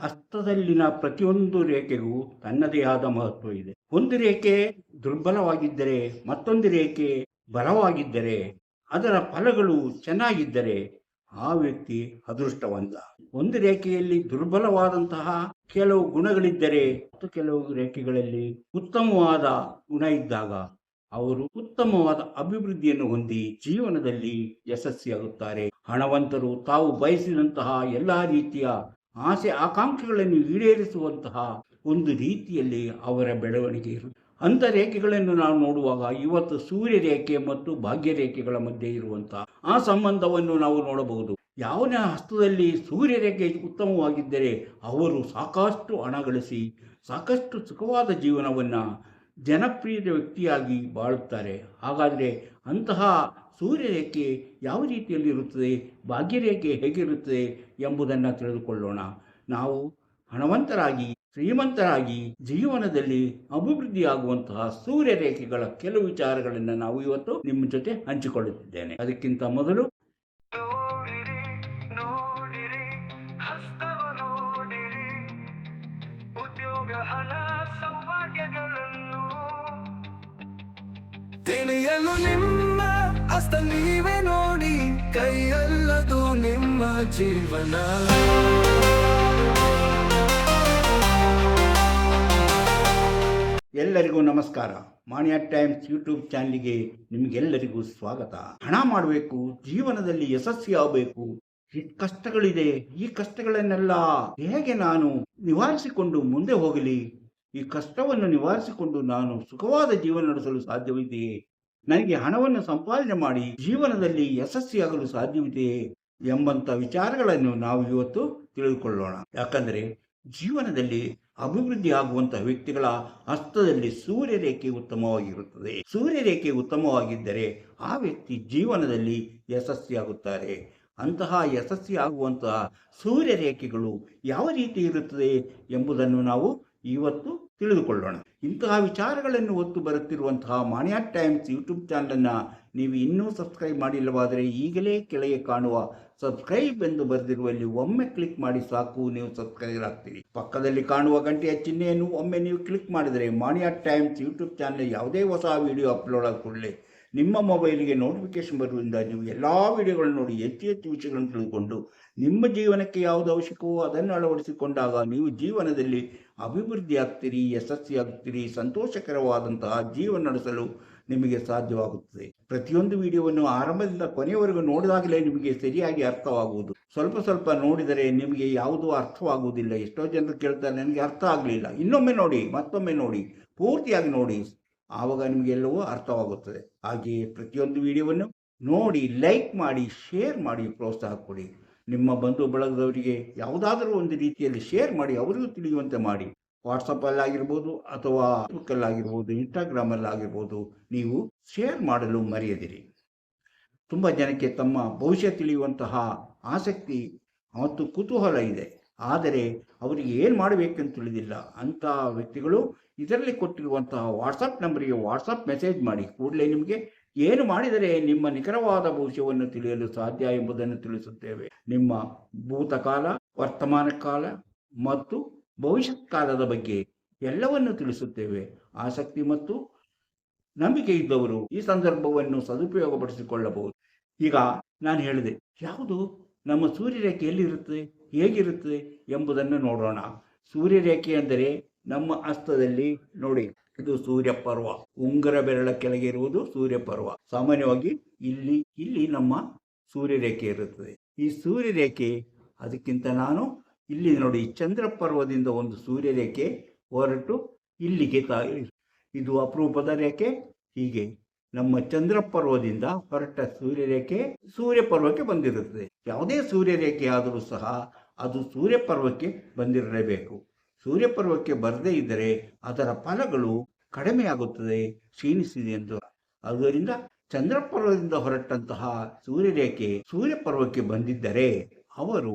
ಹಸ್ತದಲ್ಲಿನ ಪ್ರತಿಯೊಂದು ರೇಖೆಗೂ ತನ್ನದೇ ಆದ ಮಹತ್ವ ಇದೆ. ಒಂದು ರೇಖೆ ದುರ್ಬಲವಾಗಿದ್ದರೆ, ಮತ್ತೊಂದು ರೇಖೆ ಬಲವಾಗಿದ್ದರೆ, ಅದರ ಫಲಗಳು ಚೆನ್ನಾಗಿದ್ದರೆ ಆ ವ್ಯಕ್ತಿ ಅದೃಷ್ಟವಂತ. ಒಂದು ರೇಖೆಯಲ್ಲಿ ದುರ್ಬಲವಾದಂತಹ ಕೆಲವು ಗುಣಗಳಿದ್ದರೆ ಮತ್ತು ಕೆಲವು ರೇಖೆಗಳಲ್ಲಿ ಉತ್ತಮವಾದ ಗುಣ ಇದ್ದಾಗ ಅವರು ಉತ್ತಮವಾದ ಅಭಿವೃದ್ಧಿಯನ್ನು ಹೊಂದಿ ಜೀವನದಲ್ಲಿ ಯಶಸ್ವಿಯಾಗುತ್ತಾರೆ. ಹಣವಂತರು ತಾವು ಬಯಸಿದಂತಹ ಎಲ್ಲಾ ರೀತಿಯ ಆಸೆ ಆಕಾಂಕ್ಷೆಗಳನ್ನು ಈಡೇರಿಸುವಂತಹ ಒಂದು ರೀತಿಯಲ್ಲಿ ಅವರ ಬೆಳವಣಿಗೆ ಇರುತ್ತದೆ. ಅಂಥ ರೇಖೆಗಳನ್ನು ನಾವು ನೋಡುವಾಗ ಇವತ್ತು ಸೂರ್ಯ ರೇಖೆ ಮತ್ತು ಭಾಗ್ಯ ರೇಖೆಗಳ ಮಧ್ಯೆ ಇರುವಂತಹ ಆ ಸಂಬಂಧವನ್ನು ನಾವು ನೋಡಬಹುದು. ಯಾವನ ಹಸ್ತದಲ್ಲಿ ಸೂರ್ಯ ರೇಖೆ ಉತ್ತಮವಾಗಿದ್ದರೆ ಅವರು ಸಾಕಷ್ಟು ಹಣ ಗಳಿಸಿ ಸಾಕಷ್ಟು ಸುಖವಾದ ಜೀವನವನ್ನು ಜನಪ್ರಿಯ ವ್ಯಕ್ತಿಯಾಗಿ ಬಾಳುತ್ತಾರೆ. ಹಾಗಾದರೆ ಅಂತಹ ಸೂರ್ಯರೇಖೆ ಯಾವ ರೀತಿಯಲ್ಲಿ ಇರುತ್ತದೆ, ಭಾಗ್ಯರೇಖೆ ಹೇಗಿರುತ್ತದೆ ಎಂಬುದನ್ನು ತಿಳಿದುಕೊಳ್ಳೋಣ. ನಾವು ಹಣವಂತರಾಗಿ ಶ್ರೀಮಂತರಾಗಿ ಜೀವನದಲ್ಲಿ ಅಭಿವೃದ್ಧಿಯಾಗುವಂತಹ ಸೂರ್ಯರೇಖೆಗಳ ಕೆಲವು ವಿಚಾರಗಳನ್ನು ನಾವು ಇವತ್ತು ನಿಮ್ಮ ಜೊತೆ ಹಂಚಿಕೊಳ್ಳುತ್ತಿದ್ದೇನೆ. ಅದಕ್ಕಿಂತ ಮೊದಲು ತಿಳಿಯಲು ನಿಮ್ಮ ಹಸ್ತ ನೀವೇ ನೋಡಿ, ಕೈಯಲ್ಲದು ನಿಮ್ಮ ಜೀವನ. ಎಲ್ಲರಿಗೂ ನಮಸ್ಕಾರ. ಮಾಣಿಯ ಟೈಮ್ಸ್ ಯೂಟ್ಯೂಬ್ ಚಾನಲ್ಗೆ ನಿಮಗೆಲ್ಲರಿಗೂ ಸ್ವಾಗತ. ಹಣ ಮಾಡಬೇಕು, ಜೀವನದಲ್ಲಿ ಯಶಸ್ವಿ ಆಗಬೇಕು, ಕಷ್ಟಗಳಿದೆ, ಈ ಕಷ್ಟಗಳನ್ನೆಲ್ಲ ಹೇಗೆ ನಾನು ನಿವಾರಿಸಿಕೊಂಡು ಮುಂದೆ ಹೋಗಲಿ, ಈ ಕಷ್ಟವನ್ನು ನಿವಾರಿಸಿಕೊಂಡು ನಾನು ಸುಖವಾದ ಜೀವನ ನಡೆಸಲು ಸಾಧ್ಯವಿದೆಯೇ, ನನಗೆ ಹಣವನ್ನು ಸಂಪಾದನೆ ಮಾಡಿ ಜೀವನದಲ್ಲಿ ಯಶಸ್ವಿಯಾಗಲು ಸಾಧ್ಯವಿದೆಯೇ ಎಂಬಂತ ವಿಚಾರಗಳನ್ನು ನಾವು ಇವತ್ತು ತಿಳಿದುಕೊಳ್ಳೋಣ. ಯಾಕಂದರೆ ಜೀವನದಲ್ಲಿ ಅಭಿವೃದ್ಧಿ ಆಗುವಂತಹ ವ್ಯಕ್ತಿಗಳ ಹಸ್ತದಲ್ಲಿ ಸೂರ್ಯರೇಖೆ ಉತ್ತಮವಾಗಿರುತ್ತದೆ. ಸೂರ್ಯರೇಖೆ ಉತ್ತಮವಾಗಿದ್ದರೆ ಆ ವ್ಯಕ್ತಿ ಜೀವನದಲ್ಲಿ ಯಶಸ್ವಿಯಾಗುತ್ತಾರೆ. ಅಂತಹ ಯಶಸ್ವಿ ಆಗುವಂತಹ ಸೂರ್ಯರೇಖೆಗಳು ಯಾವ ರೀತಿ ಇರುತ್ತದೆ ಎಂಬುದನ್ನು ನಾವು ಇವತ್ತು ತಿಳಿದುಕೊಳ್ಳೋಣ. ಇಂತಹ ವಿಚಾರಗಳನ್ನು ಹೊತ್ತು ಬರುತ್ತಿರುವಂತಹ ಮಾಣಿಯ ಟೈಮ್ಸ್ ಯೂಟ್ಯೂಬ್ ಚಾನಲನ್ನು ನೀವು ಇನ್ನೂ ಸಬ್ಸ್ಕ್ರೈಬ್ ಮಾಡಿಲ್ಲವಾದರೆ ಈಗಲೇ ಕೆಳಗೆ ಕಾಣುವ ಸಬ್ಸ್ಕ್ರೈಬ್ ಎಂದು ಬರೆದಿರುವಲ್ಲಿ ಒಮ್ಮೆ ಕ್ಲಿಕ್ ಮಾಡಿ ಸಾಕು, ನೀವು ಸಬ್ಸ್ಕ್ರೈಬ್ ಆಗ್ತೀರಿ. ಪಕ್ಕದಲ್ಲಿ ಕಾಣುವ ಗಂಟೆಯ ಚಿಹ್ನೆಯನ್ನು ಒಮ್ಮೆ ನೀವು ಕ್ಲಿಕ್ ಮಾಡಿದರೆ ಮಾಣಿಯ ಟೈಮ್ಸ್ ಯೂಟ್ಯೂಬ್ ಚಾನಲ್ ಯಾವುದೇ ಹೊಸ ವಿಡಿಯೋ ಅಪ್ಲೋಡ್ ಆದ ಕೂಡಲೇ ನಿಮ್ಮ ಮೊಬೈಲಿಗೆ ನೋಟಿಫಿಕೇಶನ್ ಬರುವುದರಿಂದ ನೀವು ಎಲ್ಲ ವಿಡಿಯೋಗಳನ್ನು ನೋಡಿ ಹೆಚ್ಚು ಹೆಚ್ಚು ವಿಷಯಗಳನ್ನು ತಿಳಿದುಕೊಂಡು ನಿಮ್ಮ ಜೀವನಕ್ಕೆ ಯಾವುದು ಅವಶ್ಯಕವೋ ಅದನ್ನು ಅಳವಡಿಸಿಕೊಂಡಾಗ ನೀವು ಜೀವನದಲ್ಲಿ ಅಭಿವೃದ್ಧಿ ಆಗ್ತೀರಿ, ಯಶಸ್ವಿಯಾಗುತ್ತೀರಿ, ಸಂತೋಷಕರವಾದಂತಹ ಜೀವನ ನಡೆಸಲು ನಿಮಗೆ ಸಾಧ್ಯವಾಗುತ್ತದೆ. ಪ್ರತಿಯೊಂದು ವಿಡಿಯೋವನ್ನು ಆರಂಭದಿಂದ ಕೊನೆಯವರೆಗೂ ನೋಡಿದಾಗಲೇ ನಿಮಗೆ ಸರಿಯಾಗಿ ಅರ್ಥವಾಗುವುದು. ಸ್ವಲ್ಪ ಸ್ವಲ್ಪ ನೋಡಿದರೆ ನಿಮಗೆ ಯಾವುದೂ ಅರ್ಥವಾಗುವುದಿಲ್ಲ. ಎಷ್ಟೋ ಜನರು ಕೇಳ್ತಾರೆ, ನನಗೆ ಅರ್ಥ ಆಗಲಿಲ್ಲ, ಇನ್ನೊಮ್ಮೆ ನೋಡಿ, ಮತ್ತೊಮ್ಮೆ ನೋಡಿ, ಪೂರ್ತಿಯಾಗಿ ನೋಡಿ, ಆವಾಗ ನಿಮಗೆಲ್ಲವೂ ಅರ್ಥವಾಗುತ್ತದೆ. ಹಾಗೆಯೇ ಪ್ರತಿಯೊಂದು ವಿಡಿಯೋವನ್ನು ನೋಡಿ ಲೈಕ್ ಮಾಡಿ, ಶೇರ್ ಮಾಡಿ, ಪ್ರೋತ್ಸಾಹ ಕೊಡಿ. ನಿಮ್ಮ ಬಂಧು ಬಳಗದವರಿಗೆ ಯಾವುದಾದರೂ ಒಂದು ರೀತಿಯಲ್ಲಿ ಶೇರ್ ಮಾಡಿ, ಅವರಿಗೂ ತಿಳಿಯುವಂತೆ ಮಾಡಿ. ವಾಟ್ಸಪ್ಪಲ್ಲಾಗಿರ್ಬೋದು ಅಥವಾ ಫೇಸ್ಬುಕ್ಕಲ್ಲಾಗಿರ್ಬೋದು, ಇನ್ಸ್ಟಾಗ್ರಾಮಲ್ಲಾಗಿರ್ಬೋದು, ನೀವು ಶೇರ್ ಮಾಡಲು ಮರೆಯದಿರಿ. ತುಂಬ ಜನಕ್ಕೆ ತಮ್ಮ ಭವಿಷ್ಯ ತಿಳಿಯುವಂತಹ ಆಸಕ್ತಿ ಮತ್ತು ಕುತೂಹಲ ಇದೆ, ಆದರೆ ಅವರಿಗೆ ಏನು ಮಾಡಬೇಕೆಂದು ತಿಳಿದಿಲ್ಲ. ಅಂತಹ ವ್ಯಕ್ತಿಗಳು ಇದರಲ್ಲಿ ಕೊಟ್ಟಿರುವಂತಹ ವಾಟ್ಸಪ್ ನಂಬರಿಗೆ ವಾಟ್ಸಪ್ ಮೆಸೇಜ್ ಮಾಡಿ. ಕೂಡಲೇ ನಿಮಗೆ ಏನು ಮಾಡಿದರೆ ನಿಮ್ಮ ನಿಖರವಾದ ಭವಿಷ್ಯವನ್ನು ತಿಳಿಯಲು ಸಾಧ್ಯ ಎಂಬುದನ್ನು ತಿಳಿಸುತ್ತೇವೆ. ನಿಮ್ಮ ಭೂತಕಾಲ, ವರ್ತಮಾನ ಕಾಲ ಮತ್ತು ಭವಿಷ್ಯತ್ ಕಾಲದ ಬಗ್ಗೆ ಎಲ್ಲವನ್ನು ತಿಳಿಸುತ್ತೇವೆ. ಆಸಕ್ತಿ ಮತ್ತು ನಂಬಿಕೆ ಇದ್ದವರು ಈ ಸಂದರ್ಭವನ್ನು ಸದುಪಯೋಗಪಡಿಸಿಕೊಳ್ಳಬಹುದು. ಈಗ ನಾನು ಹೇಳಿದೆ, ಯಾವುದು ನಮ್ಮ ಸೂರ್ಯರೇಖೆ ಎಲ್ಲಿರುತ್ತದೆ, ಹೇಗಿರುತ್ತದೆ ಎಂಬುದನ್ನು ನೋಡೋಣ. ಸೂರ್ಯರೇಖೆ ಅಂದರೆ ನಮ್ಮ ಹಸ್ತದಲ್ಲಿ ನೋಡಿ, ಇದು ಸೂರ್ಯ ಪರ್ವ, ಉಂಗುರ ಬೆರಳ ಕೆಳಗೆ ಇರುವುದು ಸೂರ್ಯ ಪರ್ವ. ಸಾಮಾನ್ಯವಾಗಿ ಇಲ್ಲಿ ನಮ್ಮ ಸೂರ್ಯರೇಖೆ ಇರುತ್ತದೆ. ಈ ಸೂರ್ಯರೇಖೆ ಅದಕ್ಕಿಂತ ನಾನು ಇಲ್ಲಿ ನೋಡಿ, ಚಂದ್ರ ಪರ್ವದಿಂದ ಒಂದು ಸೂರ್ಯರೇಖೆ ಹೊರಟು ಇಲ್ಲಿಗೆ ಇದು ಅಪರೂಪದ ರೇಖೆ. ಹೀಗೆ ನಮ್ಮ ಚಂದ್ರ ಪರ್ವದಿಂದ ಹೊರಟ ಸೂರ್ಯರೇಖೆ ಸೂರ್ಯ ಪರ್ವಕ್ಕೆ ಬಂದಿರುತ್ತದೆ. ಯಾವುದೇ ಸೂರ್ಯರೇಖೆ ಆದರೂ ಸಹ ಅದು ಸೂರ್ಯ ಪರ್ವಕ್ಕೆ ಬಂದಿರಲೇಬೇಕು. ಸೂರ್ಯ ಪರ್ವಕ್ಕೆ ಬರದೇ ಇದ್ದರೆ ಅದರ ಫಲಗಳು ಕಡಿಮೆಯಾಗುತ್ತದೆ, ಕ್ಷೀಣಿಸಿದೆ ಎಂದು. ಆದ್ದರಿಂದ ಚಂದ್ರ ಪರ್ವದಿಂದ ಹೊರಟಂತಹ ಸೂರ್ಯರೇಖೆ ಸೂರ್ಯ ಪರ್ವಕ್ಕೆ ಬಂದಿದ್ದರೆ ಅವರು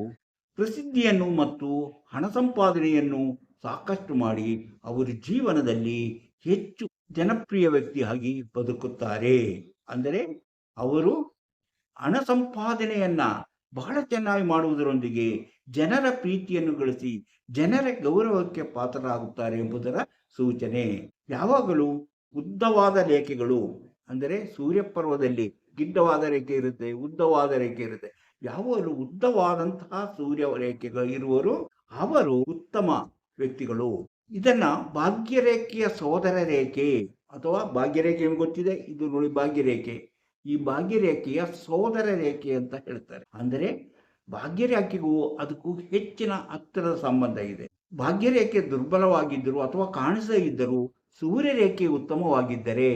ಪ್ರಸಿದ್ಧಿಯನ್ನು ಮತ್ತು ಹಣ ಸಂಪಾದನೆಯನ್ನು ಸಾಕಷ್ಟು ಮಾಡಿ ಅವರ ಜೀವನದಲ್ಲಿ ಹೆಚ್ಚು ಜನಪ್ರಿಯ ವ್ಯಕ್ತಿಯಾಗಿ ಬದುಕುತ್ತಾರೆ. ಅಂದರೆ ಅವರು ಹಣ ಸಂಪಾದನೆಯನ್ನ ಬಹಳ ಚೆನ್ನಾಗಿ ಮಾಡುವುದರೊಂದಿಗೆ ಜನರ ಪ್ರೀತಿಯನ್ನು ಗಳಿಸಿ ಜನರ ಗೌರವಕ್ಕೆ ಪಾತ್ರರಾಗುತ್ತಾರೆ ಎಂಬುದರ ಸೂಚನೆ. ಯಾವಾಗಲೂ ಉದ್ದವಾದ ರೇಖೆಗಳು, ಅಂದರೆ ಸೂರ್ಯಪರ್ವದಲ್ಲಿ ಗಿಡ್ಡವಾದ ರೇಖೆ ಇರುತ್ತೆ, ಉದ್ದವಾದ ರೇಖೆ ಇರುತ್ತೆ. ಯಾವಾಗಲೂ ಉದ್ದವಾದಂತಹ ಸೂರ್ಯ ರೇಖೆಗಳು ಇರುವರು ಅವರು ಉತ್ತಮ ವ್ಯಕ್ತಿಗಳು. ಇದನ್ನ ಭಾಗ್ಯರೇಖೆಯ ಸೋದರ ರೇಖೆ ಅಥವಾ ಭಾಗ್ಯರೇಖೆ ನಿಮ್ಗೆ ಗೊತ್ತಿದೆ, ಇದು ನೋಡಿ ಭಾಗ್ಯರೇಖೆ. ಈ ಭಾಗ್ಯರೇಖೆಯ ಸೋದರ ರೇಖೆ ಅಂತ ಹೇಳ್ತಾರೆ. ಅಂದರೆ ಭಾಗ್ಯರೇಖೆಗೂ ಅದಕ್ಕೂ ಹೆಚ್ಚಿನ ಹತ್ತಿರದ ಸಂಬಂಧ ಇದೆ. ಭಾಗ್ಯರೇಖೆ ದುರ್ಬಲವಾಗಿದ್ದರೂ ಅಥವಾ ಕಾಣಿಸದೇ ಇದ್ದರೂ ಸೂರ್ಯರೇಖೆ ಉತ್ತಮವಾಗಿದ್ದರೆ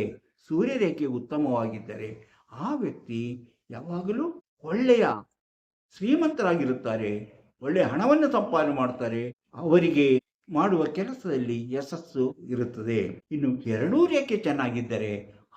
ಆ ವ್ಯಕ್ತಿ ಯಾವಾಗಲೂ ಒಳ್ಳೆಯ ಶ್ರೀಮಂತರಾಗಿರುತ್ತಾರೆ, ಒಳ್ಳೆಯ ಹಣವನ್ನು ಸಂಪಾದನೆ ಮಾಡ್ತಾರೆ, ಅವರಿಗೆ ಮಾಡುವ ಕೆಲಸದಲ್ಲಿ ಯಶಸ್ಸು ಇರುತ್ತದೆ. ಇನ್ನು ಎರಡೂ ರೇಖೆ ಚೆನ್ನಾಗಿದ್ದರೆ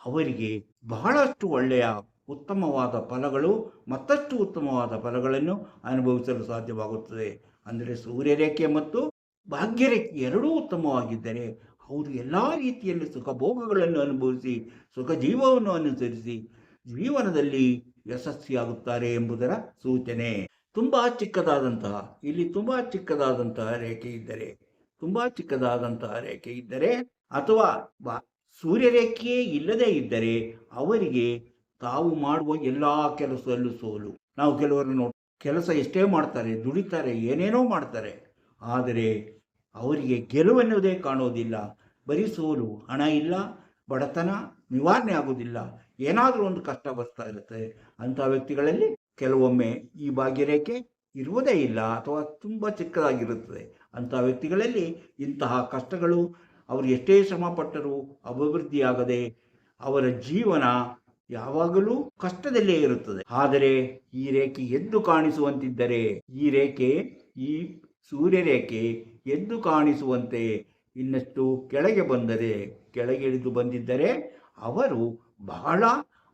ಅವರಿಗೆ ಬಹಳಷ್ಟು ಒಳ್ಳೆಯ ಉತ್ತಮವಾದ ಫಲಗಳು, ಮತ್ತಷ್ಟು ಉತ್ತಮವಾದ ಫಲಗಳನ್ನು ಅನುಭವಿಸಲು ಸಾಧ್ಯವಾಗುತ್ತದೆ. ಅಂದರೆ ಸೂರ್ಯರೇಖೆ ಮತ್ತು ಭಾಗ್ಯರೇಖೆ ಎರಡೂ ಉತ್ತಮವಾಗಿದ್ದರೆ ಅವರು ಎಲ್ಲ ರೀತಿಯಲ್ಲಿ ಸುಖಭೋಗಗಳನ್ನು ಅನುಭವಿಸಿ ಸುಖ ಜೀವವನ್ನು ಅನುಸರಿಸಿ ಜೀವನದಲ್ಲಿ ಯಶಸ್ವಿಯಾಗುತ್ತಾರೆ ಎಂಬುದರ ಸೂಚನೆ. ತುಂಬಾ ಚಿಕ್ಕದಾದಂತಹ ರೇಖೆ ಇದ್ದರೆ ಅಥವಾ ಸೂರ್ಯರೇಖೆಯೇ ಇಲ್ಲದೇ ಇದ್ದರೆ ಅವರಿಗೆ ತಾವು ಮಾಡುವ ಎಲ್ಲ ಕೆಲಸದಲ್ಲೂ ಸೋಲು. ನಾವು ಕೆಲವರು ಕೆಲಸ ಎಷ್ಟೇ ಮಾಡ್ತಾರೆ, ದುಡಿತಾರೆ, ಏನೇನೋ ಮಾಡ್ತಾರೆ, ಆದರೆ ಅವರಿಗೆ ಗೆಲುವೆನ್ನುವುದೇ ಕಾಣೋದಿಲ್ಲ. ಬರೀ ಸೋಲು, ಹಣ ಇಲ್ಲ, ಬಡತನ ನಿವಾರಣೆ ಆಗೋದಿಲ್ಲ, ಏನಾದರೂ ಒಂದು ಕಷ್ಟ ಬರ್ತಾ ಇರುತ್ತೆ. ಅಂಥ ವ್ಯಕ್ತಿಗಳಲ್ಲಿ ಕೆಲವೊಮ್ಮೆ ಈ ಭಾಗ್ಯರೇಖೆ ಇರುವುದೇ ಇಲ್ಲ ಅಥವಾ ತುಂಬ ಚಿಕ್ಕದಾಗಿರುತ್ತದೆ. ಅಂಥ ವ್ಯಕ್ತಿಗಳಲ್ಲಿ ಇಂತಹ ಕಷ್ಟಗಳು ಅವರು ಎಷ್ಟೇ ಶ್ರಮ ಪಟ್ಟರೂ ಅಭಿವೃದ್ಧಿಯಾಗದೆ ಅವರ ಜೀವನ ಯಾವಾಗಲೂ ಕಷ್ಟದಲ್ಲೇ ಇರುತ್ತದೆ. ಆದರೆ ಈ ರೇಖೆ ಎದ್ದು ಕಾಣಿಸುವಂತಿದ್ದರೆ, ಈ ಸೂರ್ಯರೇಖೆ ಎದ್ದು ಕಾಣಿಸುವಂತೆ ಇನ್ನಷ್ಟು ಕೆಳಗೆ ಇಳಿದು ಬಂದಿದ್ದರೆ ಅವರು ಬಹಳ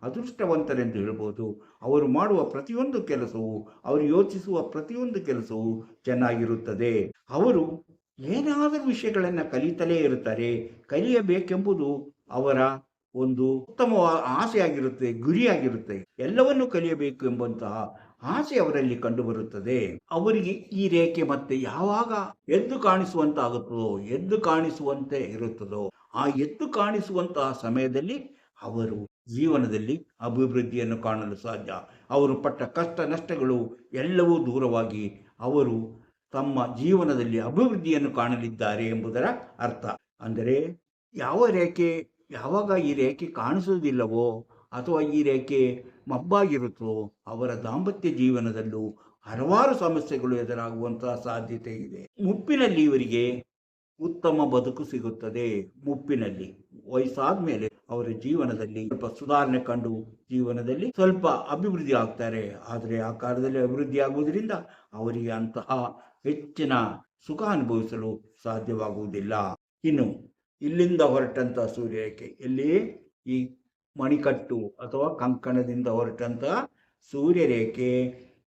ಅದೃಷ್ಟವಂತರೆಂದು ಹೇಳ್ಬೋದು. ಅವರು ಮಾಡುವ ಪ್ರತಿಯೊಂದು ಕೆಲಸವು, ಅವರು ಯೋಚಿಸುವ ಪ್ರತಿಯೊಂದು ಕೆಲಸವು ಚೆನ್ನಾಗಿರುತ್ತದೆ. ಅವರು ಏನಾದರೂ ವಿಷಯಗಳನ್ನು ಕಲಿತಲೇ ಇರುತ್ತಾರೆ. ಕಲಿಯಬೇಕೆಂಬುದು ಅವರ ಒಂದು ಉತ್ತಮವಾದ ಆಸೆಯಾಗಿರುತ್ತೆ, ಗುರಿಯಾಗಿರುತ್ತೆ. ಎಲ್ಲವನ್ನೂ ಕಲಿಯಬೇಕು ಎಂಬಂತಹ ಆಸೆ ಅವರಲ್ಲಿ ಕಂಡುಬರುತ್ತದೆ. ಅವರಿಗೆ ಈ ರೇಖೆ ಮತ್ತೆ ಯಾವಾಗ ಎದ್ದು ಕಾಣಿಸುವಂತೆ ಇರುತ್ತದೋ ಆ ಎದ್ದು ಕಾಣಿಸುವಂತಹ ಸಮಯದಲ್ಲಿ ಅವರು ಜೀವನದಲ್ಲಿ ಅಭಿವೃದ್ಧಿಯನ್ನು ಕಾಣಲು ಸಾಧ್ಯ. ಅವರು ಪಟ್ಟ ಕಷ್ಟ ನಷ್ಟಗಳು ಎಲ್ಲವೂ ದೂರವಾಗಿ ಅವರು ತಮ್ಮ ಜೀವನದಲ್ಲಿ ಅಭಿವೃದ್ಧಿಯನ್ನು ಕಾಣಲಿದ್ದಾರೆ ಎಂಬುದರ ಅರ್ಥ. ಅಂದರೆ ಯಾವಾಗ ಈ ರೇಖೆ ಕಾಣಿಸುವುದಿಲ್ಲವೋ ಅಥವಾ ಈ ರೇಖೆ ಮಬ್ಬಾಗಿರುತ್ತೋ ಅವರ ದಾಂಪತ್ಯ ಜೀವನದಲ್ಲೂ ಹಲವಾರು ಸಮಸ್ಯೆಗಳು ಎದುರಾಗುವಂತಹ ಸಾಧ್ಯತೆ ಇದೆ. ಮುಪ್ಪಿನಲ್ಲಿ ಇವರಿಗೆ ಉತ್ತಮ ಬದುಕು ಸಿಗುತ್ತದೆ. ಮುಪ್ಪಿನಲ್ಲಿ ವಯಸ್ಸಾದ ಮೇಲೆ ಅವರ ಜೀವನದಲ್ಲಿ ಸ್ವಲ್ಪ ಸುಧಾರಣೆ ಕಂಡು ಜೀವನದಲ್ಲಿ ಸ್ವಲ್ಪ ಅಭಿವೃದ್ಧಿ ಆಗ್ತಾರೆ. ಆದರೆ ಆ ಕಾಲದಲ್ಲಿ ಅಭಿವೃದ್ಧಿ ಆಗುವುದರಿಂದ ಅವರಿಗೆ ಅಂತಹ ಹೆಚ್ಚಿನ ಸುಖ ಅನುಭವಿಸಲು ಸಾಧ್ಯವಾಗುವುದಿಲ್ಲ. ಇನ್ನು ಇಲ್ಲಿಂದ ಹೊರಟಂತಹ ಸೂರ್ಯರೇಖೆ, ಎಲ್ಲಿ ಈ ಮಣಿಕಟ್ಟು ಅಥವಾ ಕಂಕಣದಿಂದ ಹೊರಟಂತಹ ಸೂರ್ಯರೇಖೆ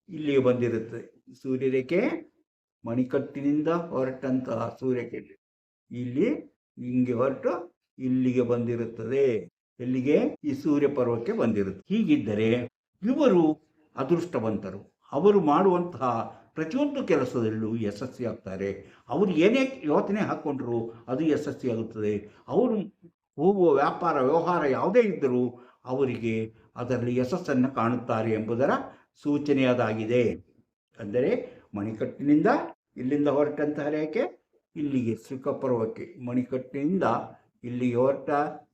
ಇಲ್ಲಿಗೆ ಬಂದಿರುತ್ತೆ. ಸೂರ್ಯರೇಖೆ ಮಣಿಕಟ್ಟಿನಿಂದ ಹೊರಟಂತಹ ಸೂರ್ಯರೇಖೆ ಇಲ್ಲಿ ಹಿಂಗೆ ಹೊರಟು ಇಲ್ಲಿಗೆ ಬಂದಿರುತ್ತದೆ. ಎಲ್ಲಿಗೆ? ಈ ಸೂರ್ಯ ಪರ್ವಕ್ಕೆ ಬಂದಿರುತ್ತೆ. ಹೀಗಿದ್ದರೆ ಇವರು ಅದೃಷ್ಟವಂತರು. ಅವರು ಮಾಡುವಂತಹ ಪ್ರತಿಯೊಂದು ಕೆಲಸದಲ್ಲೂ ಯಶಸ್ವಿಯಾಗ್ತಾರೆ. ಅವರು ಏನೇ ಯೋಚನೆ ಹಾಕ್ಕೊಂಡ್ರು ಅದು ಯಶಸ್ವಿಯಾಗುತ್ತದೆ. ಅವರು ಹೋಗುವ ವ್ಯಾಪಾರ ವ್ಯವಹಾರ ಯಾವುದೇ ಇದ್ದರೂ ಅವರಿಗೆ ಅದರಲ್ಲಿ ಯಶಸ್ಸನ್ನು ಕಾಣುತ್ತಾರೆ ಎಂಬುದರ ಸೂಚನೆಯದಾಗಿದೆ. ಅಂದರೆ ಮಣಿಕಟ್ಟಿನಿಂದ ಇಲ್ಲಿಂದ ಹೊರಟಂತಹ ರೇಖೆ ಇಲ್ಲಿಗೆ ಸುಖಪರ್ವಕ್ಕೆ, ಮಣಿಕಟ್ಟಿನಿಂದ ಇಲ್ಲಿಗೆ ಹೊರಟ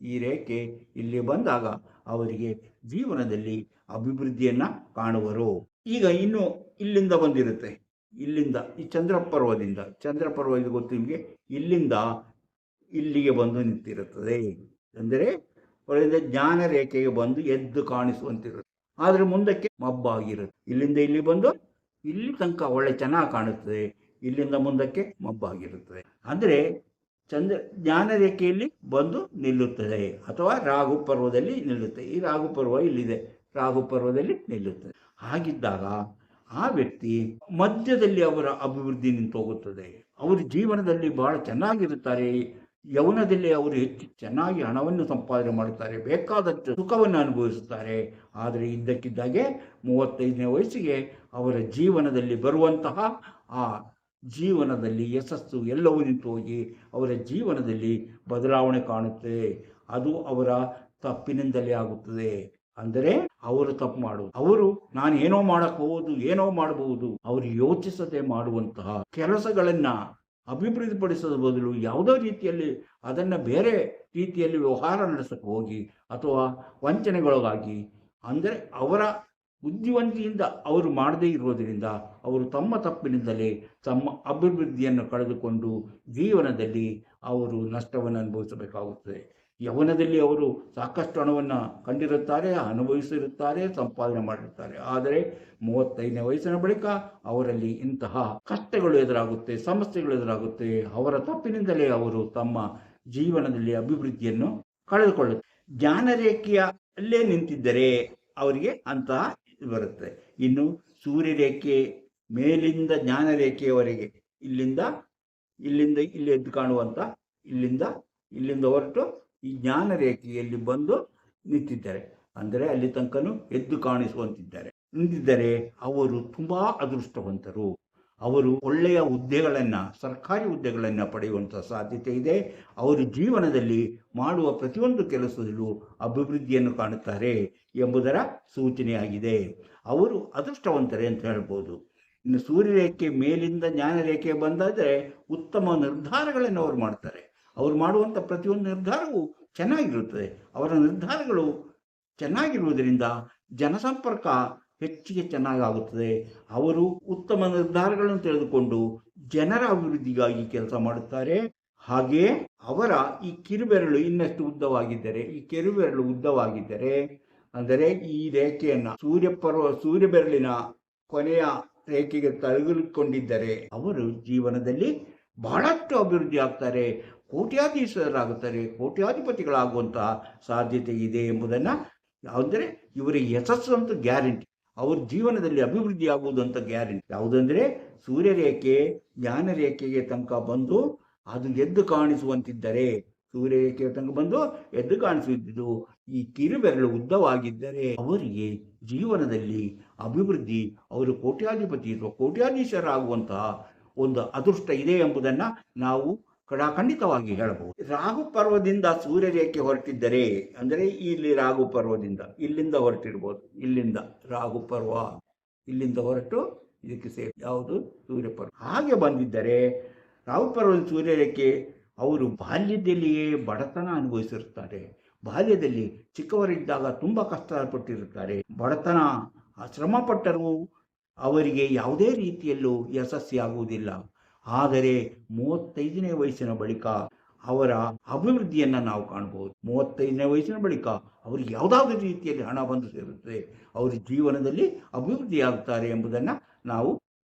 ಈ ರೇಖೆ ಇಲ್ಲಿ ಬಂದಾಗ ಅವರಿಗೆ ಜೀವನದಲ್ಲಿ ಅಭಿವೃದ್ಧಿಯನ್ನು ಕಾಣುವರು. ಈಗ ಇನ್ನು ಇಲ್ಲಿಂದ ಬಂದಿರುತ್ತೆ, ಇಲ್ಲಿಂದ ಈ ಚಂದ್ರಪರ್ವ ಇದು ಗೊತ್ತು ನಿಮಗೆ, ಇಲ್ಲಿಂದ ಇಲ್ಲಿಗೆ ಬಂದು ನಿಂತಿರುತ್ತದೆ. ಅಂದರೆ ಒಳ್ಳೆಯ ಜ್ಞಾನ ರೇಖೆಗೆ ಬಂದು ಎದ್ದು ಕಾಣಿಸುವಂತಿರುತ್ತೆ. ಆದರೆ ಮುಂದಕ್ಕೆ ಮಬ್ಬಾಗಿರುತ್ತೆ. ಇಲ್ಲಿಂದ ಇಲ್ಲಿ ಬಂದು ಇಲ್ಲಿ ತನಕ ಒಳ್ಳೆ ಚೆನ್ನಾಗಿ ಕಾಣುತ್ತದೆ, ಇಲ್ಲಿಂದ ಮುಂದಕ್ಕೆ ಮಬ್ಬಾಗಿರುತ್ತದೆ. ಅಂದರೆ ಜ್ಞಾನ ರೇಖೆಯಲ್ಲಿ ಬಂದು ನಿಲ್ಲುತ್ತದೆ ಅಥವಾ ರಾಹು ಪರ್ವದಲ್ಲಿ ನಿಲ್ಲುತ್ತೆ. ಈ ರಾಹು ಪರ್ವ ಇಲ್ಲಿದೆ, ರಾಹು ಪರ್ವದಲ್ಲಿ ನಿಲ್ಲುತ್ತದೆ. ಹಾಗಿದ್ದಾಗ ಆ ವ್ಯಕ್ತಿ ಮಧ್ಯದಲ್ಲಿ ಅವರ ಅಭಿವೃದ್ಧಿ ನಿಂತು ಹೋಗುತ್ತದೆ. ಅವರು ಜೀವನದಲ್ಲಿ ಬಹಳ ಚೆನ್ನಾಗಿರುತ್ತಾರೆ. ಯೌವನದಲ್ಲಿ ಅವರು ಹೆಚ್ಚು ಚೆನ್ನಾಗಿ ಹಣವನ್ನು ಸಂಪಾದನೆ ಮಾಡುತ್ತಾರೆ, ಬೇಕಾದಷ್ಟು ಸುಖವನ್ನು ಅನುಭವಿಸುತ್ತಾರೆ. ಆದರೆ ಇದ್ದಕ್ಕಿದ್ದಾಗೆ 35ನೇ ವಯಸ್ಸಿಗೆ ಅವರ ಜೀವನದಲ್ಲಿ ಬರುವಂತಹ ಆ ಜೀವನದಲ್ಲಿ ಯಶಸ್ಸು ಎಲ್ಲವೂ ನಿಂತು ಹೋಗಿ ಅವರ ಜೀವನದಲ್ಲಿ ಬದಲಾವಣೆ ಕಾಣುತ್ತದೆ. ಅದು ಅವರ ತಪ್ಪಿನಿಂದಲೇ ಆಗುತ್ತದೆ. ಅಂದರೆ ಅವರು ತಪ್ಪು ಮಾಡುವುದು, ಅವರು ನಾನು ಏನೋ ಮಾಡಬಹುದು, ಏನೋ ಮಾಡಬಹುದು, ಅವರು ಯೋಚಿಸದೆ ಮಾಡುವಂತಹ ಕೆಲಸಗಳನ್ನ ಅಭಿವೃದ್ಧಿಪಡಿಸದ ಬದಲು ಯಾವುದೋ ರೀತಿಯಲ್ಲಿ ಅದನ್ನು ಬೇರೆ ರೀತಿಯಲ್ಲಿ ವ್ಯವಹಾರ ನಡೆಸಕ್ಕೆ ಹೋಗಿ ಅಥವಾ ವಂಚನೆಗೊಳಗಾಗಿ, ಅಂದರೆ ಅವರ ಬುದ್ಧಿವಂತಿಯಿಂದ ಅವರು ಮಾಡದೇ ಇರೋದರಿಂದ ಅವರು ತಮ್ಮ ತಪ್ಪಿನಿಂದಲೇ ತಮ್ಮ ಅಭಿವೃದ್ಧಿಯನ್ನು ಕಳೆದುಕೊಂಡು ಜೀವನದಲ್ಲಿ ಅವರು ನಷ್ಟವನ್ನು ಅನುಭವಿಸಬೇಕಾಗುತ್ತದೆ. ಯೌವನದಲ್ಲಿ ಅವರು ಸಾಕಷ್ಟು ಹಣವನ್ನು ಕಂಡಿರುತ್ತಾರೆ, ಅನುಭವಿಸಿರುತ್ತಾರೆ, ಸಂಪಾದನೆ ಮಾಡಿರುತ್ತಾರೆ. ಆದರೆ 35ನೇ ವಯಸ್ಸಿನ ಬಳಿಕ ಅವರಲ್ಲಿ ಇಂತಹ ಕಷ್ಟಗಳು ಎದುರಾಗುತ್ತೆ, ಸಮಸ್ಯೆಗಳು ಎದುರಾಗುತ್ತೆ. ಅವರ ತಪ್ಪಿನಿಂದಲೇ ಅವರು ತಮ್ಮ ಜೀವನದಲ್ಲಿ ಅಭಿವೃದ್ಧಿಯನ್ನು ಕಳೆದುಕೊಳ್ಳುತ್ತಾರೆ. ಜ್ಞಾನರೇಖೆಯಲ್ಲೇ ನಿಂತಿದ್ದರೆ ಅವರಿಗೆ ಅಂತಹ ಬರುತ್ತೆ. ಇನ್ನು ಸೂರ್ಯರೇಖೆ ಮೇಲಿಂದ ಜ್ಞಾನರೇಖೆಯವರೆಗೆ ಇಲ್ಲಿಂದ ಇಲ್ಲಿ ಎದ್ದು ಕಾಣುವಂಥ ಇಲ್ಲಿಂದ ಹೊರಟು ಈ ಜ್ಞಾನ ರೇಖೆಯಲ್ಲಿ ಬಂದು ನಿಂತಿದ್ದಾರೆ. ಅಂದರೆ ಅಲ್ಲಿ ತನಕನೂ ಎದ್ದು ಕಾಣಿಸುವಂತಿದ್ದಾರೆ. ನಿಂತಿದ್ದರೆ ಅವರು ತುಂಬಾ ಅದೃಷ್ಟವಂತರು. ಅವರು ಒಳ್ಳೆಯ ಹುದ್ದೆಗಳನ್ನು, ಸರ್ಕಾರಿ ಹುದ್ದೆಗಳನ್ನು ಪಡೆಯುವಂಥ ಸಾಧ್ಯತೆ ಇದೆ. ಅವರು ಜೀವನದಲ್ಲಿ ಮಾಡುವ ಪ್ರತಿಯೊಂದು ಕೆಲಸದಲ್ಲೂ ಅಭಿವೃದ್ಧಿಯನ್ನು ಕಾಣುತ್ತಾರೆ ಎಂಬುದರ ಸೂಚನೆಯಾಗಿದೆ. ಅವರು ಅದೃಷ್ಟವಂತರೇ ಅಂತ ಹೇಳ್ಬೋದು. ಇನ್ನು ಸೂರ್ಯರೇಖೆ ಮೇಲಿಂದ ಜ್ಞಾನರೇಖೆ ಬಂದಾದರೆ ಉತ್ತಮ ನಿರ್ಧಾರಗಳನ್ನು ಅವರು ಮಾಡ್ತಾರೆ. ಅವರು ಮಾಡುವಂಥ ಪ್ರತಿಯೊಂದು ನಿರ್ಧಾರವೂ ಚೆನ್ನಾಗಿರುತ್ತದೆ. ಅವರ ನಿರ್ಧಾರಗಳು ಚೆನ್ನಾಗಿರುವುದರಿಂದ ಜನಸಂಪರ್ಕ ಹೆಚ್ಚಿಗೆ ಚೆನ್ನಾಗಾಗುತ್ತದೆ. ಅವರು ಉತ್ತಮ ನಿರ್ಧಾರಗಳನ್ನು ತೆಗೆದುಕೊಂಡು ಜನರ ಅಭಿವೃದ್ಧಿಗಾಗಿ ಕೆಲಸ ಮಾಡುತ್ತಾರೆ. ಹಾಗೆಯೇ ಅವರ ಈ ಕಿರುಬೆರಳು ಇನ್ನಷ್ಟು ಉದ್ದವಾಗಿದ್ದರೆ, ಈ ಕಿರುಬೆರಳು ಉದ್ದವಾಗಿದ್ದರೆ, ಅಂದರೆ ಈ ರೇಖೆಯನ್ನು ಸೂರ್ಯಬೆರಳಿನ ಕೊನೆಯ ರೇಖೆಗೆ ತಗುಲಿಕೊಂಡಿದ್ದರೆ ಅವರು ಜೀವನದಲ್ಲಿ ಬಹಳಷ್ಟು ಅಭಿವೃದ್ಧಿ ಆಗ್ತಾರೆ, ಕೋಟ್ಯಾಧೀಶರಾಗುತ್ತಾರೆ, ಕೋಟ್ಯಾಧಿಪತಿಗಳಾಗುವಂತಹ ಸಾಧ್ಯತೆ ಇದೆ ಎಂಬುದನ್ನು, ಯಾವುದಂದರೆ ಇವರಿಗೆ ಯಶಸ್ಸು ಅಂತ ಗ್ಯಾರಂಟಿ, ಅವ್ರ ಜೀವನದಲ್ಲಿ ಅಭಿವೃದ್ಧಿ ಆಗುವುದು ಅಂತ ಗ್ಯಾರಂಟಿ. ಯಾವುದಂದರೆ ಸೂರ್ಯರೇಖೆ ಜ್ಞಾನರೇಖೆಗೆ ತನಕ ಬಂದು ಅದು ಎದ್ದು ಕಾಣಿಸುವಂತಿದ್ದರೆ, ಸೂರ್ಯರೇಖೆಯ ತನಕ ಬಂದು ಎದ್ದು ಕಾಣಿಸುತ್ತಿದ್ದು ಈ ಕಿರುಬೆರಳು ಉದ್ದವಾಗಿದ್ದರೆ ಅವರಿಗೆ ಜೀವನದಲ್ಲಿ ಅಭಿವೃದ್ಧಿ, ಅವರು ಕೋಟ್ಯಾಧಿಪತಿ ಅಥವಾ ಕೋಟ್ಯಾಧೀಶರಾಗುವಂತಹ ಒಂದು ಅದೃಷ್ಟ ಇದೆ ಎಂಬುದನ್ನು ನಾವು ಖಂಡಿತವಾಗಿ ಹೇಳಬಹುದು. ರಾಹು ಪರ್ವದಿಂದ ಸೂರ್ಯರೇಖೆ ಹೊರಟಿದ್ದರೆ, ಅಂದರೆ ಇಲ್ಲಿ ರಾಹು ಪರ್ವದಿಂದ ಇಲ್ಲಿಂದ ಹೊರಟಿರ್ಬೋದು, ಇಲ್ಲಿಂದ ರಾಹು ಪರ್ವ ಇಲ್ಲಿಂದ ಹೊರಟು ಇದಕ್ಕೆ ಯಾವುದು ಸೂರ್ಯ ಪರ್ವ ಹಾಗೆ ಬಂದಿದ್ದರೆ, ರಾಹು ಪರ್ವದ ಸೂರ್ಯರೇಖೆ ಅವರು ಬಾಲ್ಯದಲ್ಲಿಯೇ ಬಡತನ ಅನುಭವಿಸಿರುತ್ತಾರೆ. ಬಾಲ್ಯದಲ್ಲಿ ಚಿಕ್ಕವರಿದ್ದಾಗ ತುಂಬ ಕಷ್ಟಪಟ್ಟಿರುತ್ತಾರೆ. ಬಡತನ ಶ್ರಮಪಟ್ಟರೂ ಅವರಿಗೆ ಯಾವುದೇ ರೀತಿಯಲ್ಲೂ ಯಶಸ್ವಿಯಾಗುವುದಿಲ್ಲ. ಆದರೆ 35ನೇ ವಯಸ್ಸಿನ ಬಳಿಕ ಅವರ ಅಭಿವೃದ್ಧಿಯನ್ನು ನಾವು ಕಾಣಬಹುದು. 35ನೇ ವಯಸ್ಸಿನ ಬಳಿಕ ಅವರಿಗೆ ಯಾವುದಾದ್ರೂ ರೀತಿಯಲ್ಲಿ ಹಣ ಬಂದು ಸೇರುತ್ತದೆ, ಅವರ ಜೀವನದಲ್ಲಿ ಅಭಿವೃದ್ಧಿಯಾಗುತ್ತಾರೆ ಎಂಬುದನ್ನು ನಾವು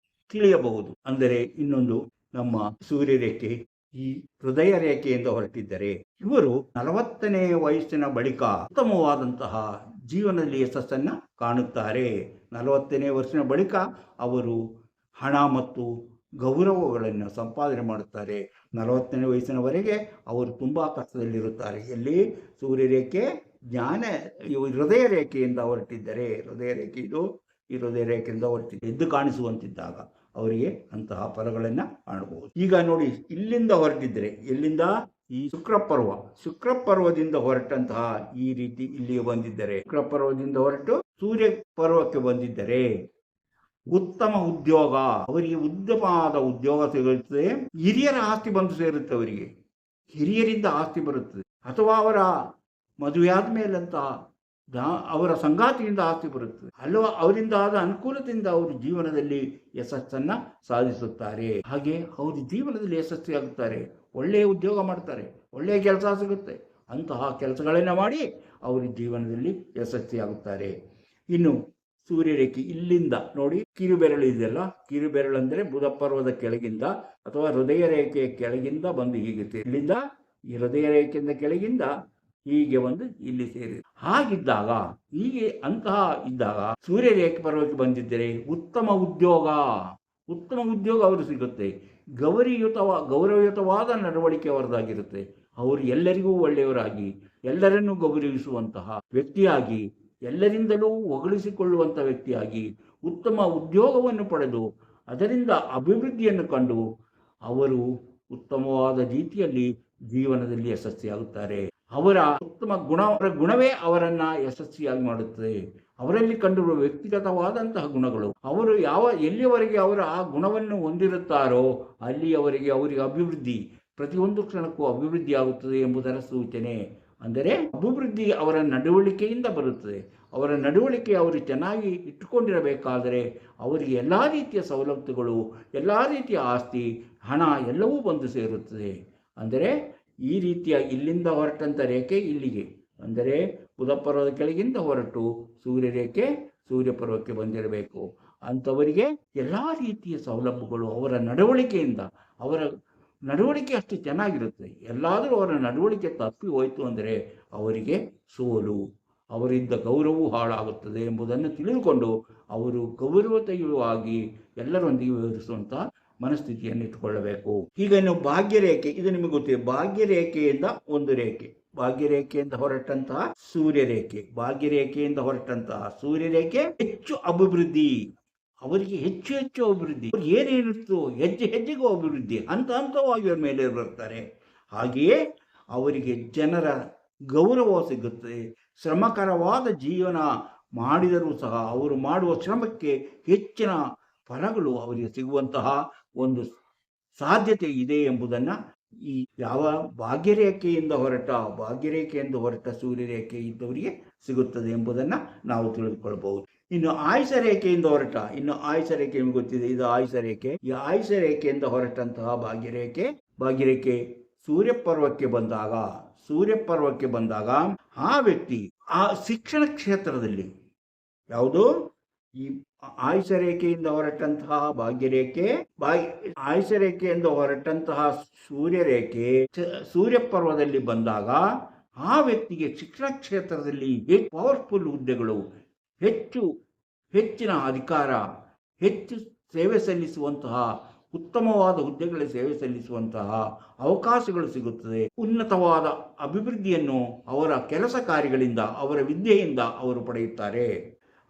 ತಿಳಿಯಬಹುದು. ಅಂದರೆ ಇನ್ನೊಂದು, ನಮ್ಮ ಸೂರ್ಯರೇಖೆ ಈ ಹೃದಯ ರೇಖೆಯಿಂದ ಹೊರಟಿದ್ದರೆ ಇವರು 40ನೇ ವಯಸ್ಸಿನ ಬಳಿಕ ಉತ್ತಮವಾದಂತಹ ಜೀವನದಲ್ಲಿ ಯಶಸ್ಸನ್ನು ಕಾಣುತ್ತಾರೆ. 40ನೇ ವರ್ಷದ ಬಳಿಕ ಅವರು ಹಣ ಮತ್ತು ಗೌರವಗಳನ್ನು ಸಂಪಾದನೆ ಮಾಡುತ್ತಾರೆ. 40ನೇ ವಯಸ್ಸಿನವರೆಗೆ ಅವರು ತುಂಬ ಕಷ್ಟದಲ್ಲಿರುತ್ತಾರೆ. ಎಲ್ಲಿ ಸೂರ್ಯರೇಖೆ ಹೃದಯ ರೇಖೆಯಿಂದ ಹೊರಟಿದ್ದರೆ, ಹೃದಯ ರೇಖೆ ಇದು, ಈ ಹೃದಯ ರೇಖೆಯಿಂದ ಹೊರಟಿದ್ದ ಎದ್ದು ಕಾಣಿಸುವಂತಿದ್ದಾಗ ಅವರಿಗೆ ಅಂತಹ ಫಲಗಳನ್ನು ಕಾಣಬಹುದು. ಈಗ ನೋಡಿ, ಇಲ್ಲಿಂದ ಹೊರಟಿದ್ದರೆ, ಎಲ್ಲಿಂದ ಈ ಶುಕ್ರ ಪರ್ವದಿಂದ ಹೊರಟಂತಹ ಈ ರೀತಿ ಇಲ್ಲಿಗೆ ಬಂದಿದ್ದರೆ, ಶುಕ್ರ ಪರ್ವದಿಂದ ಹೊರಟು ಸೂರ್ಯ ಪರ್ವಕ್ಕೆ ಬಂದಿದ್ದರೆ ಉತ್ತಮ ಉದ್ಯೋಗ, ಅವರಿಗೆ ಉತ್ತಮವಾದ ಉದ್ಯೋಗ ಸಿಗುತ್ತದೆ. ಹಿರಿಯರ ಆಸ್ತಿ ಬಂದು ಸೇರುತ್ತೆ, ಅವರಿಗೆ ಹಿರಿಯರಿಂದ ಆಸ್ತಿ ಬರುತ್ತದೆ, ಅಥವಾ ಅವರ ಮದುವೆಯಾದ ಮೇಲಂತ ಅವರ ಸಂಗಾತಿಯಿಂದ ಆಸ್ತಿ ಬರುತ್ತದೆ, ಅಲ್ಲವಾ ಅವರಿಂದ ಆದ ಅನುಕೂಲತೆಯಿಂದ ಅವರು ಜೀವನದಲ್ಲಿ ಯಶಸ್ಸನ್ನು ಸಾಧಿಸುತ್ತಾರೆ. ಹಾಗೆ ಅವರು ಜೀವನದಲ್ಲಿ ಯಶಸ್ವಿಯಾಗುತ್ತಾರೆ, ಒಳ್ಳೆಯ ಉದ್ಯೋಗ ಮಾಡ್ತಾರೆ, ಒಳ್ಳೆಯ ಕೆಲಸ ಸಿಗುತ್ತೆ. ಅಂತಹ ಕೆಲಸಗಳನ್ನು ಮಾಡಿ ಅವರು ಜೀವನದಲ್ಲಿ ಯಶಸ್ವಿಯಾಗುತ್ತಾರೆ. ಇನ್ನು ಸೂರ್ಯರೇಖೆ ಇಲ್ಲಿಂದ ನೋಡಿ, ಕಿರುಬೆರಳು ಇದೆಯಲ್ಲ, ಕಿರುಬೆರಳು ಅಂದರೆ ಬುಧ ಪರ್ವದ ಕೆಳಗಿಂದ ಅಥವಾ ಹೃದಯ ರೇಖೆಯ ಕೆಳಗಿಂದ ಬಂದು ಹೀಗೆ ಇಲ್ಲಿಂದ ಈ ಹೃದಯ ರೇಖೆಯಿಂದ ಕೆಳಗಿಂದ ಹೀಗೆ ಒಂದು ಇಲ್ಲಿ ಸೇರಿದೆ. ಹಾಗಿದ್ದಾಗ, ಹೀಗೆ ಅಂತಹ ಇದ್ದಾಗ ಸೂರ್ಯರೇಖೆ ಪರ್ವಕ್ಕೆ ಬಂದಿದ್ದರೆ ಉತ್ತಮ ಉದ್ಯೋಗ ಅವರು ಸಿಗುತ್ತೆ. ಗೌರವಯುತವಾದ ನಡವಳಿಕೆ ಅವರದಾಗಿರುತ್ತೆ. ಅವರು ಎಲ್ಲರಿಗೂ ಒಳ್ಳೆಯವರಾಗಿ ಎಲ್ಲರನ್ನೂ ಗೌರವಿಸುವಂತಹ ವ್ಯಕ್ತಿಯಾಗಿ, ಎಲ್ಲರಿಂದಲೂ ಹೊಗಳಿಸಿಕೊಳ್ಳುವಂಥ ವ್ಯಕ್ತಿಯಾಗಿ, ಉತ್ತಮ ಉದ್ಯೋಗವನ್ನು ಪಡೆದು ಅದರಿಂದ ಅಭಿವೃದ್ಧಿಯನ್ನು ಕಂಡು ಅವರು ಉತ್ತಮವಾದ ರೀತಿಯಲ್ಲಿ ಜೀವನದಲ್ಲಿ ಯಶಸ್ವಿಯಾಗುತ್ತಾರೆ. ಅವರ ಉತ್ತಮ ಗುಣವೇ ಅವರನ್ನ ಯಶಸ್ವಿಯಾಗಿ ಮಾಡುತ್ತದೆ. ಅವರಲ್ಲಿ ಕಂಡಿರುವ ವ್ಯಕ್ತಿಗತವಾದಂತಹ ಗುಣಗಳು, ಅವರು ಎಲ್ಲಿಯವರೆಗೆ ಅವರ ಆ ಗುಣವನ್ನು ಹೊಂದಿರುತ್ತಾರೋ ಅಲ್ಲಿಯವರೆಗೆ ಅವರಿಗೆ ಅಭಿವೃದ್ಧಿ, ಪ್ರತಿಯೊಂದು ಕ್ಷಣಕ್ಕೂ ಅಭಿವೃದ್ಧಿ ಆಗುತ್ತದೆ ಎಂಬುದರ ಸೂಚನೆ. ಅಂದರೆ ಅಭಿವೃದ್ಧಿ ಅವರ ನಡವಳಿಕೆಯಿಂದ ಬರುತ್ತದೆ. ಅವರ ನಡವಳಿಕೆ ಅವರು ಚೆನ್ನಾಗಿ ಇಟ್ಟುಕೊಂಡಿರಬೇಕಾದರೆ ಅವರಿಗೆ ಎಲ್ಲ ರೀತಿಯ ಸವಲತ್ತುಗಳು, ಎಲ್ಲ ರೀತಿಯ ಆಸ್ತಿ, ಹಣ ಎಲ್ಲವೂ ಬಂದು ಸೇರುತ್ತದೆ. ಅಂದರೆ ಈ ರೀತಿಯ ಇಲ್ಲಿಂದ ಹೊರಟಂಥ ರೇಖೆ ಇಲ್ಲಿಗೆ, ಅಂದರೆ ಬುಧಪರ್ವದ ಕೆಳಗಿಂದ ಹೊರಟು ಸೂರ್ಯಪರ್ವಕ್ಕೆ ಬಂದಿರಬೇಕು. ಅಂಥವರಿಗೆ ಎಲ್ಲ ರೀತಿಯ ಸೌಲಭ್ಯಗಳು ಅವರ ನಡವಳಿಕೆಯಿಂದ, ಅವರ ನಡವಳಿಕೆ ಅಷ್ಟು ಚೆನ್ನಾಗಿರುತ್ತೆ. ಎಲ್ಲಾದರೂ ಅವರ ನಡವಳಿಕೆ ತಪ್ಪಿ ಹೋಯಿತು ಅಂದರೆ ಅವರಿಗೆ ಸೋಲು, ಅವರಿಂದ ಗೌರವವೂ ಹಾಳಾಗುತ್ತದೆ ಎಂಬುದನ್ನು ತಿಳಿದುಕೊಂಡು ಅವರು ಗೌರವಯುತವಾಗಿ ಎಲ್ಲರೊಂದಿಗೆ ವ್ಯವಹರಿಸುವಂಥ ಮನಸ್ಥಿತಿಯನ್ನು ಇಟ್ಟುಕೊಳ್ಳಬೇಕು. ಈಗ ಇನ್ನು ಭಾಗ್ಯರೇಖೆ, ಇದು ನಿಮಗೆ ಗೊತ್ತಿದೆ. ಭಾಗ್ಯರೇಖೆಯಿಂದ ಒಂದು ರೇಖೆ, ಭಾಗ್ಯರೇಖೆಯಿಂದ ಹೊರಟಂತಹ ಸೂರ್ಯರೇಖೆ, ಭಾಗ್ಯರೇಖೆಯಿಂದ ಹೊರಟಂತಹ ಸೂರ್ಯರೇಖೆ ಹೆಚ್ಚು ಅಭಿವೃದ್ಧಿ, ಅವರಿಗೆ ಹೆಚ್ಚು ಹೆಚ್ಚು ಅಭಿವೃದ್ಧಿ, ಏನೇನಿತ್ತು ಹೆಜ್ಜೆ ಹೆಜ್ಜೆಗೂ ಅಭಿವೃದ್ಧಿ, ಹಂತವಾಗಿ ಅವರ ಮೇಲೆ ಬರ್ತಾರೆ. ಹಾಗೆಯೇ ಅವರಿಗೆ ಜನರ ಗೌರವ ಸಿಗುತ್ತೆ. ಶ್ರಮಕರವಾದ ಜೀವನ ಮಾಡಿದರೂ ಸಹ ಅವರು ಮಾಡುವ ಶ್ರಮಕ್ಕೆ ಹೆಚ್ಚಿನ ಫಲಗಳು ಅವರಿಗೆ ಸಿಗುವಂತಹ ಒಂದು ಸಾಧ್ಯತೆ ಇದೆ ಎಂಬುದನ್ನು ಈ ಯಾವ ಭಾಗ್ಯರೇಖೆಯಿಂದ ಹೊರಟ ಸೂರ್ಯರೇಖೆ ಇದ್ದವರಿಗೆ ಸಿಗುತ್ತದೆ ಎಂಬುದನ್ನು ನಾವು ತಿಳಿದುಕೊಳ್ಬಹುದು. ಇನ್ನು ಆಯುಷ ರೇಖೆಯಿಂದ ಆಯುಷ ರೇಖೆ ನಿಮಗೆ ಗೊತ್ತಿದೆ, ಇದು ಆಯುಷ ರೇಖೆ. ಈ ಆಯುಷ ರೇಖೆಯಿಂದ ಹೊರಟಂತಹ ಭಾಗ್ಯರೇಖೆ ಸೂರ್ಯಪರ್ವಕ್ಕೆ ಬಂದಾಗ ಆ ವ್ಯಕ್ತಿ ಆ ಶಿಕ್ಷಣ ಕ್ಷೇತ್ರದಲ್ಲಿ, ಯಾವುದು ಈ ಆಯುಷ ರೇಖೆಯಿಂದ ಹೊರಟಂತಹ ಆಯುಷ ರೇಖೆಯಿಂದ ಹೊರಟಂತಹ ಸೂರ್ಯಪರ್ವದಲ್ಲಿ ಬಂದಾಗ ಆ ವ್ಯಕ್ತಿಗೆ ಶಿಕ್ಷಣ ಕ್ಷೇತ್ರದಲ್ಲಿ ಪವರ್ಫುಲ್ ಹುದ್ದೆಗಳು, ಹೆಚ್ಚಿನ ಅಧಿಕಾರ, ಹೆಚ್ಚು ಸೇವೆ ಸಲ್ಲಿಸುವಂತಹ, ಉತ್ತಮವಾದ ಹುದ್ದೆಗಳ ಸೇವೆ ಸಲ್ಲಿಸುವಂತಹ ಅವಕಾಶಗಳು ಸಿಗುತ್ತದೆ. ಉನ್ನತವಾದ ಅಭಿವೃದ್ಧಿಯನ್ನು ಅವರ ಕೆಲಸ ಕಾರ್ಯಗಳಿಂದ, ಅವರ ವಿದ್ಯೆಯಿಂದ ಅವರು ಪಡೆಯುತ್ತಾರೆ.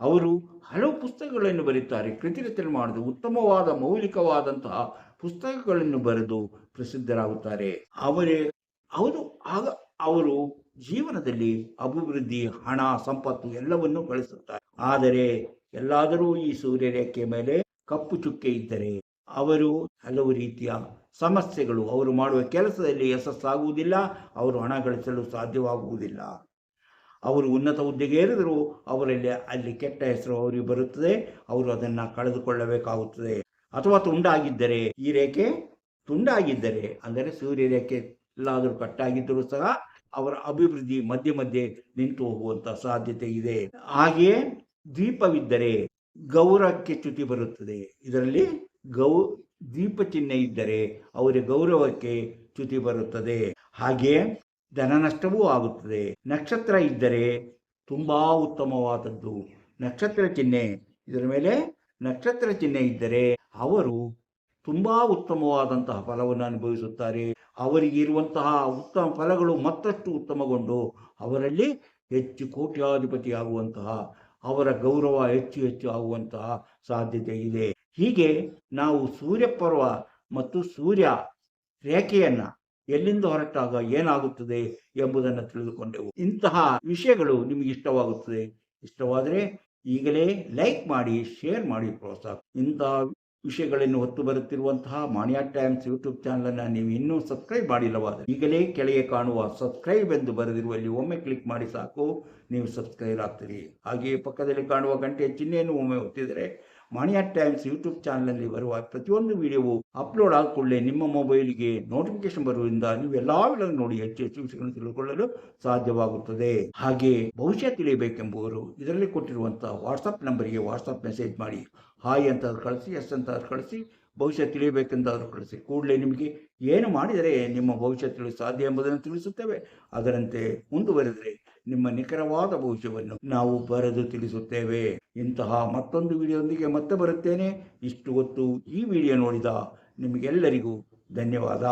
ಅವರು ಹಲವು ಪುಸ್ತಕಗಳನ್ನು ಬರೆಯುತ್ತಾರೆ, ಕೃತಿರಚನೆ ಮಾಡಿದ ಉತ್ತಮವಾದ ಮೌಲಿಕವಾದಂತಹ ಪುಸ್ತಕಗಳನ್ನು ಬರೆದು ಪ್ರಸಿದ್ಧರಾಗುತ್ತಾರೆ. ಆಗ ಅವರು ಜೀವನದಲ್ಲಿ ಅಭಿವೃದ್ಧಿ, ಹಣ, ಸಂಪತ್ತು ಎಲ್ಲವನ್ನೂ ಗಳಿಸುತ್ತಾರೆ. ಆದರೆ ಎಲ್ಲಾದರೂ ಈ ಸೂರ್ಯರೇಖೆ ಮೇಲೆ ಕಪ್ಪು ಚುಕ್ಕೆ ಇದ್ದರೆ ಅವರು ಹಲವು ರೀತಿಯ ಸಮಸ್ಯೆಗಳು, ಅವರು ಮಾಡುವ ಕೆಲಸದಲ್ಲಿ ಯಶಸ್ಸಾಗುವುದಿಲ್ಲ, ಅವರು ಹಣ ಗಳಿಸಲು ಸಾಧ್ಯವಾಗುವುದಿಲ್ಲ. ಅವರು ಉನ್ನತ ಹುದ್ದೆಗೆ ಏರಿದರೂ ಅಲ್ಲಿ ಕೆಟ್ಟ ಹೆಸರು ಅವರಿಗೆ ಬರುತ್ತದೆ, ಅವರು ಅದನ್ನು ಕಳೆದುಕೊಳ್ಳಬೇಕಾಗುತ್ತದೆ. ಅಥವಾ ತುಂಡಾಗಿದ್ದರೆ, ಈ ರೇಖೆ ತುಂಡಾಗಿದ್ದರೆ, ಅಂದರೆ ಸೂರ್ಯರೇಖೆ ಎಲ್ಲಾದರೂ ಕಟ್ಟಾಗಿದ್ದರೂ ಸಹ ಅವರ ಅಭಿವೃದ್ಧಿ ಮಧ್ಯೆ ನಿಂತು ಹೋಗುವಂಥ ಸಾಧ್ಯತೆ ಇದೆ. ಹಾಗೆಯೇ ದೀಪವಿದ್ದರೆ ಗೌರವಕ್ಕೆ ಚ್ಯುತಿ ಬರುತ್ತದೆ. ಇದರಲ್ಲಿ ದೀಪ ಚಿಹ್ನೆ ಇದ್ದರೆ ಅವರ ಗೌರವಕ್ಕೆ ಚ್ಯುತಿ ಬರುತ್ತದೆ. ಹಾಗೆಯೇ ಧನ ನಷ್ಟವೂ ಆಗುತ್ತದೆ. ನಕ್ಷತ್ರ ಇದ್ದರೆ ತುಂಬಾ ಉತ್ತಮವಾದದ್ದು. ಇದರ ಮೇಲೆ ನಕ್ಷತ್ರ ಚಿಹ್ನೆ ಇದ್ದರೆ ಅವರು ತುಂಬಾ ಉತ್ತಮವಾದಂತಹ ಫಲವನ್ನು ಅನುಭವಿಸುತ್ತಾರೆ. ಅವರಿಗೆ ಇರುವಂತಹ ಉತ್ತಮ ಫಲಗಳು ಮತ್ತಷ್ಟು ಉತ್ತಮಗೊಂಡು ಅವರಲ್ಲಿ ಹೆಚ್ಚು ಕೋಟ್ಯಾಧಿಪತಿಯಾಗುವಂತಹ, ಅವರ ಗೌರವ ಹೆಚ್ಚು ಆಗುವಂತಹ ಸಾಧ್ಯತೆ ಇದೆ. ಹೀಗೆ ನಾವು ಸೂರ್ಯಪರ್ವ ಮತ್ತು ಸೂರ್ಯ ರೇಖೆಯನ್ನ ಎಲ್ಲಿಂದ ಹೊರಟಾಗ ಏನಾಗುತ್ತದೆ ಎಂಬುದನ್ನು ತಿಳಿದುಕೊಂಡೆವು. ಇಂತಹ ವಿಷಯಗಳು ನಿಮಗೆ ಇಷ್ಟವಾದರೆ ಈಗಲೇ ಲೈಕ್ ಮಾಡಿ, ಶೇರ್ ಮಾಡಿ, ಪ್ರೋತ್ಸಾಹ. ಇಂತಹ ವಿಷಯಗಳನ್ನು ಹೊತ್ತು ಬರುತ್ತಿರುವಂತಹ ಮಾಣಿಯಾ ಟೈಮ್ಸ್ ಯೂಟ್ಯೂಬ್ ಚಾನಲನ್ನು ನೀವು ಇನ್ನೂ ಸಬ್ಸ್ಕ್ರೈಬ್ ಮಾಡಿಲ್ಲವಾದರೆ ಈಗಲೇ ಕೆಳಗೆ ಕಾಣುವ ಸಬ್ಸ್ಕ್ರೈಬ್ ಎಂದು ಬರೆದಿರುವಲ್ಲಿ ಒಮ್ಮೆ ಕ್ಲಿಕ್ ಮಾಡಿ ಸಾಕು, ನೀವು ಸಬ್ಸ್ಕ್ರೈಬ್ ಆಗ್ತೀರಿ. ಹಾಗೆಯೇ ಪಕ್ಕದಲ್ಲಿ ಕಾಣುವ ಗಂಟೆಯ ಚಿಹ್ನೆಯನ್ನು ಒಮ್ಮೆ ಒತ್ತಿದರೆ ಮಾಣಿಯಾ ಟೈಮ್ಸ್ ಯೂಟ್ಯೂಬ್ ಚಾನಲ್ನಲ್ಲಿ ಬರುವ ಪ್ರತಿಯೊಂದು ವಿಡಿಯೋವು ಅಪ್ಲೋಡ್ ಆದ ಕೂಡಲೇ ನಿಮ್ಮ ಮೊಬೈಲಿಗೆ ನೋಟಿಫಿಕೇಶನ್ ಬರುವುದರಿಂದ ನೀವು ಎಲ್ಲಾ ವಿಡಿಯೋ ನೋಡಿ ಹೆಚ್ಚು ವಿಷಯಗಳನ್ನು ತಿಳಿದುಕೊಳ್ಳಲು ಸಾಧ್ಯವಾಗುತ್ತದೆ. ಹಾಗೆ ಭವಿಷ್ಯ ತಿಳಿಯಬೇಕೆಂಬುವರು ಇದರಲ್ಲಿ ಕೊಟ್ಟಿರುವಂತಹ ವಾಟ್ಸಪ್ ನಂಬರಿಗೆ ವಾಟ್ಸಪ್ ಮೆಸೇಜ್ ಮಾಡಿ. ಹಾಯ್ ಅಂತ ಕಳಿಸಿ, ಎಸ್ ಅಂತ ಕಳಿಸಿ, ಭವಿಷ್ಯ ತಿಳಿಯಬೇಕೆಂದಾದರೂ ಕಳಿಸಿ. ಕೂಡಲೇ ನಿಮಗೆ ಏನು ಮಾಡಿದರೆ ನಿಮ್ಮ ಭವಿಷ್ಯ ತಿಳಿಯಲು ಸಾಧ್ಯ ಎಂಬುದನ್ನು ತಿಳಿಸುತ್ತೇವೆ. ಅದರಂತೆ ಮುಂದುವರೆದರೆ ನಿಮ್ಮ ನಿಖರವಾದ ಭವಿಷ್ಯವನ್ನು ನಾವು ಬರೆದು ತಿಳಿಸುತ್ತೇವೆ. ಇಂತಹ ಮತ್ತೊಂದು ವಿಡಿಯೋದೊಂದಿಗೆ ಮತ್ತೆ ಬರುತ್ತೇನೆ. ಇಷ್ಟು ಹೊತ್ತು ಈ ವಿಡಿಯೋ ನೋಡಿದ ನಿಮಗೆಲ್ಲರಿಗೂ ಧನ್ಯವಾದ.